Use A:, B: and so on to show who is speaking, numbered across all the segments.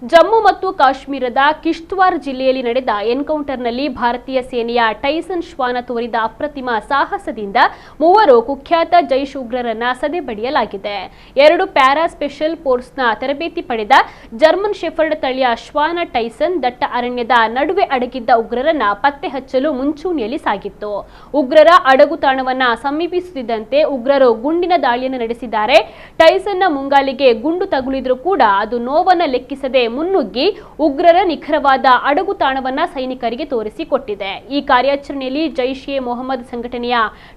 A: ಜಮ್ಮು ಮತ್ತು ಕಾಶ್ಮೀರದ ಕಿಶ್ತ್ವಾರ್ ಜಿಲ್ಲೆಯಲ್ಲಿ ನಡೆದ ಎನ್ಕೌಂಟರ್ನಲ್ಲಿ ಭಾರತೀಯ ಸೇನೆಯ ಟೈಸನ್ ಶ್ವಾನ ತೋರಿದ ಅಪ್ರತಿಮ ಸಾಹಸದಿಂದ ಮೂವರು ಕುಖ್ಯಾತ ಜೈಷ್ ಉಗ್ರರನ್ನ ಸದೆಬಡಿಯಲಾಗಿದೆ. 2 ಪ್ಯಾರಾ ಸ್ಪೆಷಲ್ ಫೋರ್ಸ್ನ ತರಬೇತಿ ಪಡೆದ ಜರ್ಮನ್ ಶೆಫರ್ಡ್ ತಳಿಯ ಶ್ವಾನ ಟೈಸನ್ ದಟ್ಟ ಅರಣ್ಯದ ನಡುವೆ ಅಡಗಿದ್ದ ಉಗ್ರರನ್ನ ಪತ್ತೆ ಹಚ್ಚಲು ಮುಂಚೂಣಿಯಲ್ಲಿ ಸಾಗಿತ್ತು. ಉಗ್ರರ ಅಡಗುತಾಣವನ್ನ ಸಮೀಪಿಸುತ್ತಿದ್ದಂತೆ ಉಗ್ರರು ಗುಂಡಿನ ದಾಳಿಯನ್ನು ನಡೆಸಿದ್ದಾರೆ. ಟೈಸನ್ನ ಮುಂಗಾಲಿಗೆ ಗುಂಡು ತಗುಲಿದ್ರೂ ಕೂಡ ಅದು ನೋವನ್ನ ಲೆಕ್ಕಿಸದೆ ಮುನ್ನುಗ್ಗಿ ಉಗ್ರರ ನಿಖರವಾದ ಅಡಗುತಾಣವನ್ನ ಸೈನಿಕರಿಗೆ ತೋರಿಸಿಕೊಟ್ಟಿದೆ. ಈ ಕಾರ್ಯಾಚರಣೆಯಲ್ಲಿ ಜೈಷ್ ಎ ಮೊಹಮ್ಮದ್ ಸಂಘಟನೆಯ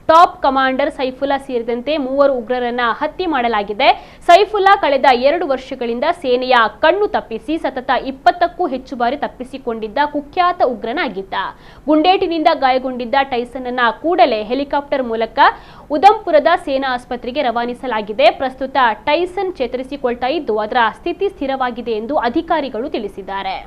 A: ಟಾಪ್ ಕಮಾಂಡರ್ ಸೈಫುಲ್ಲಾ ಸೇರಿದಂತೆ 3 ಉಗ್ರರನ್ನ ಹತ್ಯೆ ಮಾಡಲಾಗಿದೆ. ಸೈಫುಲ್ಲಾ ಕಳೆದ 2 ವರ್ಷಗಳಿಂದ ಸೇನೆಯ ಕಣ್ಣು ತಪ್ಪಿಸಿ ಸತತ 20ಕ್ಕೂ ಹೆಚ್ಚು ಬಾರಿ ತಪ್ಪಿಸಿಕೊಂಡಿದ್ದ ಕುಖ್ಯಾತ ಉಗ್ರನಾಗಿದ್ದ. ಗುಂಡೇಟಿನಿಂದ ಗಾಯಗೊಂಡಿದ್ದ ಟೈಸನ್ ಅನ್ನ ಕೂಡಲೇ ಹೆಲಿಕಾಪ್ಟರ್ ಮೂಲಕ ಉಧಂಪುರದ ಸೇನಾ ಆಸ್ಪತ್ರೆಗೆ ರವಾನಿಸಲಾಗಿದೆ. ಪ್ರಸ್ತುತ ಟೈಸನ್ ಚೇತರಿಸಿಕೊಳ್ತಾ ಇದ್ದು ಅದರ ಸ್ಥಿತಿ ಸ್ಥಿರವಾಗಿದೆ ಎಂದು ಅಧಿಕಾರಿಗಳು ತಿಳಿಸಿದ್ದಾರೆ.